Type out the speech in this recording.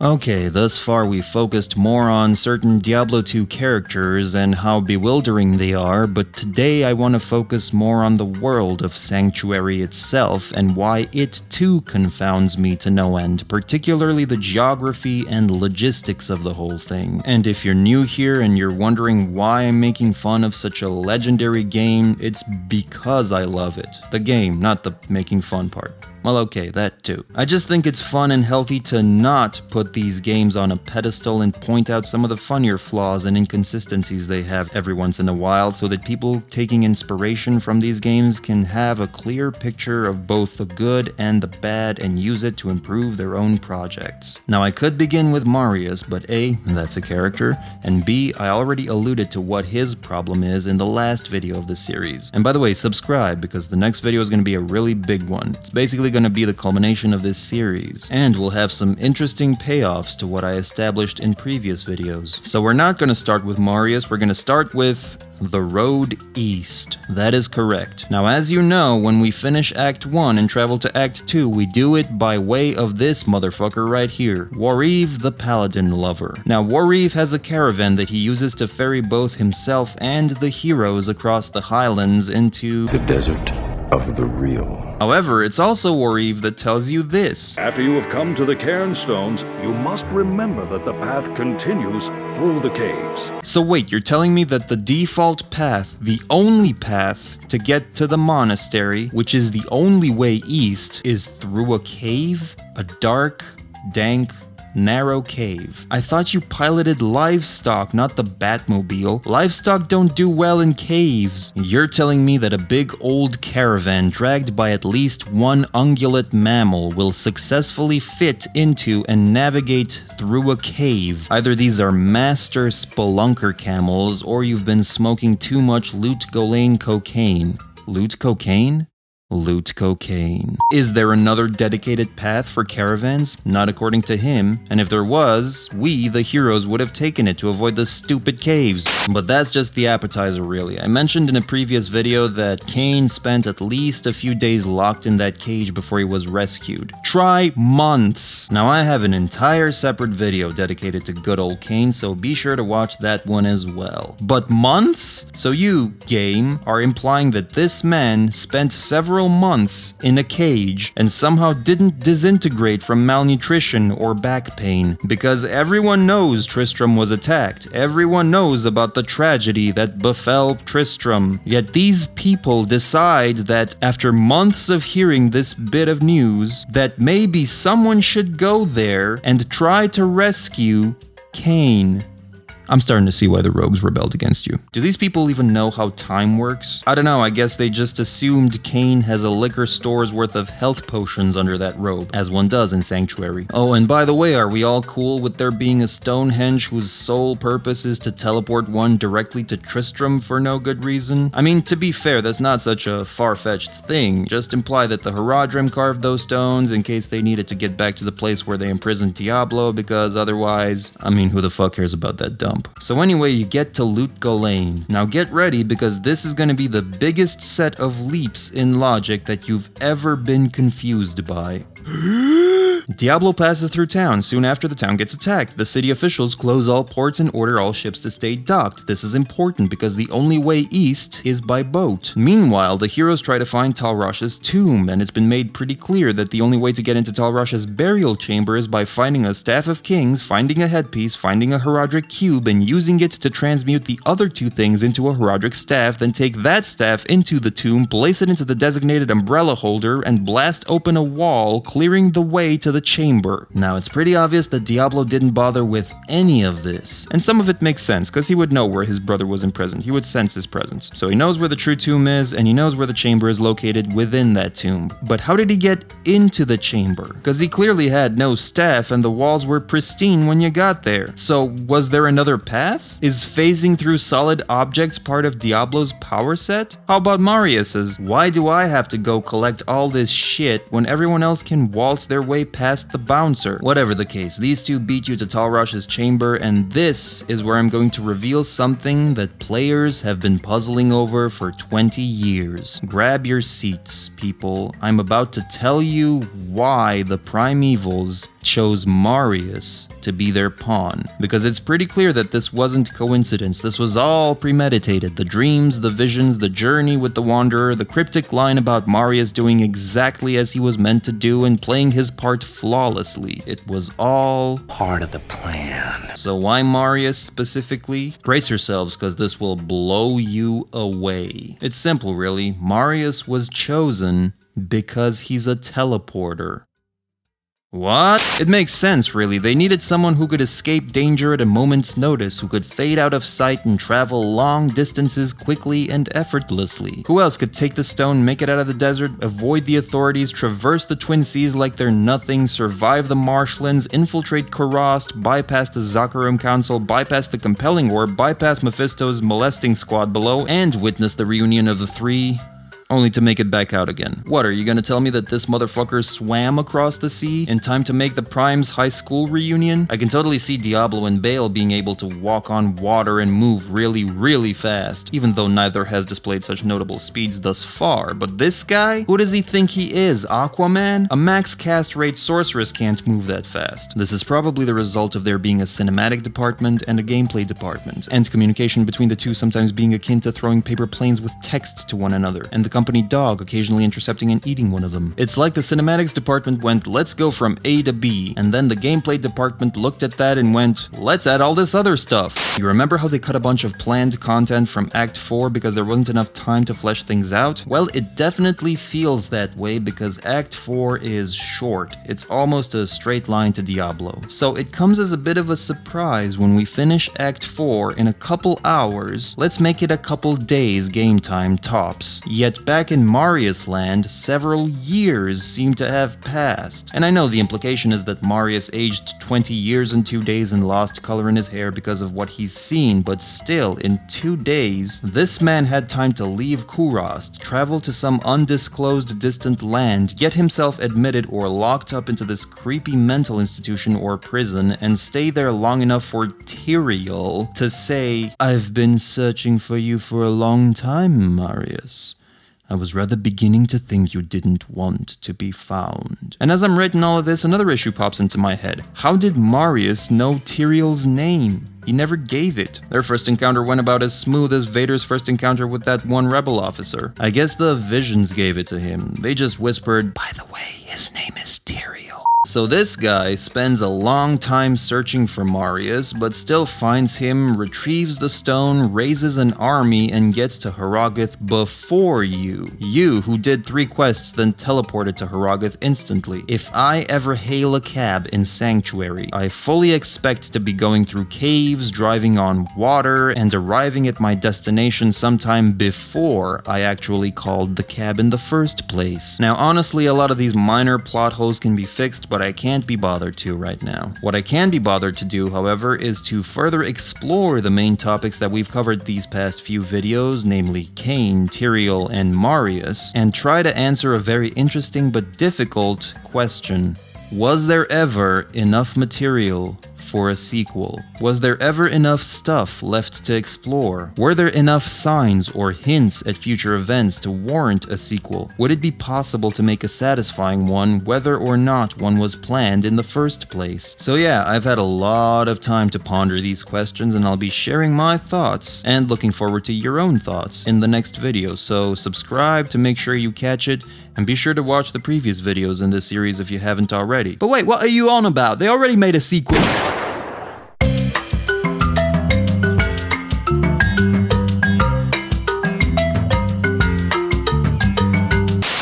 Okay, thus far we focused more on certain Diablo 2 characters and how bewildering they are, but today I want to focus more on the world of Sanctuary itself and why it too confounds me to no end, particularly the geography and logistics of the whole thing. And if you're new here and you're wondering why I'm making fun of such a legendary game, it's because I love it. The game, not the making fun part. Well, okay, that too. I just think it's fun and healthy to not put these games on a pedestal and point out some of the funnier flaws and inconsistencies they have every once in a while so that people taking inspiration from these games can have a clear picture of both the good and the bad and use it to improve their own projects. Now, I could begin with Marius, but A, that's a character, and B, I already alluded to what his problem is in the last video of the series. And by the way, subscribe, because the next video is going to be a really big one. It's basically going to be the culmination of this series, and we'll have some interesting payoffs to what I established in previous videos. So we're not going to start with Marius, we're going to start with the road east. That is correct. Now, as you know, when we finish Act 1 and travel to Act 2, we do it by way of this motherfucker right here, Warriv the Paladin Lover. Now, Warriv has a caravan that he uses to ferry both himself and the heroes across the highlands into the desert of the real. However, it's also Warriv that tells you this. After you have come to the cairnstones, you must remember that the path continues through the caves. So wait, you're telling me that the default path, the only path to get to the monastery, which is the only way east, is through a cave? A dark, dank, narrow cave. I thought you piloted livestock, not the Batmobile. Livestock don't do well in caves. You're telling me that a big old caravan dragged by at least one ungulate mammal will successfully fit into and navigate through a cave. Either these are master spelunker camels, or you've been smoking too much Loot Golane cocaine. Loot cocaine? Loot cocaine. Is there another dedicated path for caravans? Not according to him, and if there was, we, the heroes, would have taken it to avoid the stupid caves. But that's just the appetizer, really. I mentioned in a previous video that Cain spent at least a few days locked in that cage before he was rescued. Try months! Now, I have an entire separate video dedicated to good old Cain, so be sure to watch that one as well. But months? So you, game, are implying that this man spent several months in a cage and somehow didn't disintegrate from malnutrition or back pain, because everyone knows Tristram was attacked. Everyone knows about the tragedy that befell Tristram. Yet these people decide that after months of hearing this bit of news, that maybe someone should go there and try to rescue Cain. I'm starting to see why the rogues rebelled against you. Do these people even know how time works? I don't know, I guess they just assumed Cain has a liquor store's worth of health potions under that robe, as one does in Sanctuary. Oh, and by the way, are we all cool with there being a Stonehenge whose sole purpose is to teleport one directly to Tristram for no good reason? I mean, to be fair, that's not such a far-fetched thing. Just imply that the Haradrim carved those stones in case they needed to get back to the place where they imprisoned Diablo, because otherwise, I mean, who the fuck cares about that dump? So anyway, you get to Loot Golane. Now get ready, because this is going to be the biggest set of leaps in logic that you've ever been confused by. Diablo passes through town. Soon after, the town gets attacked. The city officials close all ports and order all ships to stay docked. This is important because the only way east is by boat. Meanwhile, the heroes try to find Talrash's tomb, and it's been made pretty clear that the only way to get into Talrash's burial chamber is by finding a Staff of Kings, finding a headpiece, finding a Haradric cube, and using it to transmute the other two things into a Haradric staff, then take that staff into the tomb, place it into the designated umbrella holder, and blast open a wall, clearing the way to the chamber. Now, it's pretty obvious that Diablo didn't bother with any of this. And some of it makes sense, because he would know where his brother was imprisoned. He would sense his presence. So he knows where the true tomb is, and he knows where the chamber is located within that tomb. But how did he get into the chamber? Because he clearly had no staff, and the walls were pristine when you got there. So, was there another path? Is phasing through solid objects part of Diablo's power set? How about Marius's? Why do I have to go collect all this shit when everyone else can waltz their way past past the bouncer. Whatever the case, these two beat you to Talrosh's chamber, and this is where I'm going to reveal something that players have been puzzling over for 20 years. Grab your seats, people. I'm about to tell you why the Primevals chose Marius to be their pawn. Because it's pretty clear that this wasn't coincidence. This was all premeditated. The dreams, the visions, the journey with the Wanderer, the cryptic line about Marius doing exactly as he was meant to do and playing his part flawlessly. It was all Part of the plan. So why Marius specifically? Brace yourselves, because this will blow you away. It's simple, really. Marius was chosen because he's a teleporter. What? It makes sense, really. They needed someone who could escape danger at a moment's notice, who could fade out of sight and travel long distances quickly and effortlessly. Who else could take the stone, make it out of the desert, avoid the authorities, traverse the Twin Seas like they're nothing, survive the marshlands, infiltrate Kurast, bypass the Zakarum Council, bypass the Compelling Orb, bypass Mephisto's molesting squad below, and witness the reunion of the three? Only to make it back out again. What, are you gonna tell me that this motherfucker swam across the sea in time to make the Prime's high school reunion? I can totally see Diablo and Bale being able to walk on water and move really, really fast, even though neither has displayed such notable speeds thus far. But this guy? Who does he think he is, Aquaman? A max cast rate sorceress can't move that fast. This is probably the result of there being a cinematic department and a gameplay department, and communication between the two sometimes being akin to throwing paper planes with text to one another, and the company dog occasionally intercepting and eating one of them. It's like the cinematics department went, let's go from A to B, and then the gameplay department looked at that and went, let's add all this other stuff. You remember how they cut a bunch of planned content from Act 4 because there wasn't enough time to flesh things out? Well, it definitely feels that way because Act 4 is short. It's almost a straight line to Diablo. So it comes as a bit of a surprise when we finish Act 4 in a couple hours. Let's make it a couple days game time tops. Yet back in Marius land, several years seem to have passed. And I know the implication is that Marius aged 20 years and 2 days and lost color in his hair because of what he's seen, but still, in 2 days, this man had time to leave Kurast, travel to some undisclosed distant land, get himself admitted or locked up into this creepy mental institution or prison, and stay there long enough for Tyrael to say, "I've been searching for you for a long time, Marius. I was rather beginning to think you didn't want to be found." And as I'm writing all of this, another issue pops into my head. How did Marius know Tyrael's name? He never gave it. Their first encounter went about as smooth as Vader's first encounter with that one rebel officer. I guess the visions gave it to him. They just whispered, "By the way, his name is Tyrael." So this guy spends a long time searching for Marius, but still finds him, retrieves the stone, raises an army, and gets to Harrogath before you. You, who did 3 quests, then teleported to Harrogath instantly. If I ever hail a cab in Sanctuary, I fully expect to be going through caves, driving on water, and arriving at my destination sometime before I actually called the cab in the first place. Now honestly, a lot of these minor plot holes can be fixed, but I can't be bothered to right now. What I can be bothered to do, however, is to further explore the main topics that we've covered these past few videos, namely Cain, Tyrael, and Marius, and try to answer a very interesting but difficult question. Was there ever enough material for a sequel? Was there ever enough stuff left to explore? Were there enough signs or hints at future events to warrant a sequel? Would it be possible to make a satisfying one whether or not one was planned in the first place? So yeah, I've had a lot of time to ponder these questions, and I'll be sharing my thoughts and looking forward to your own thoughts in the next video. So subscribe to make sure you catch it, and be sure to watch the previous videos in this series if you haven't already. But wait, what are you on about? They already made a sequel.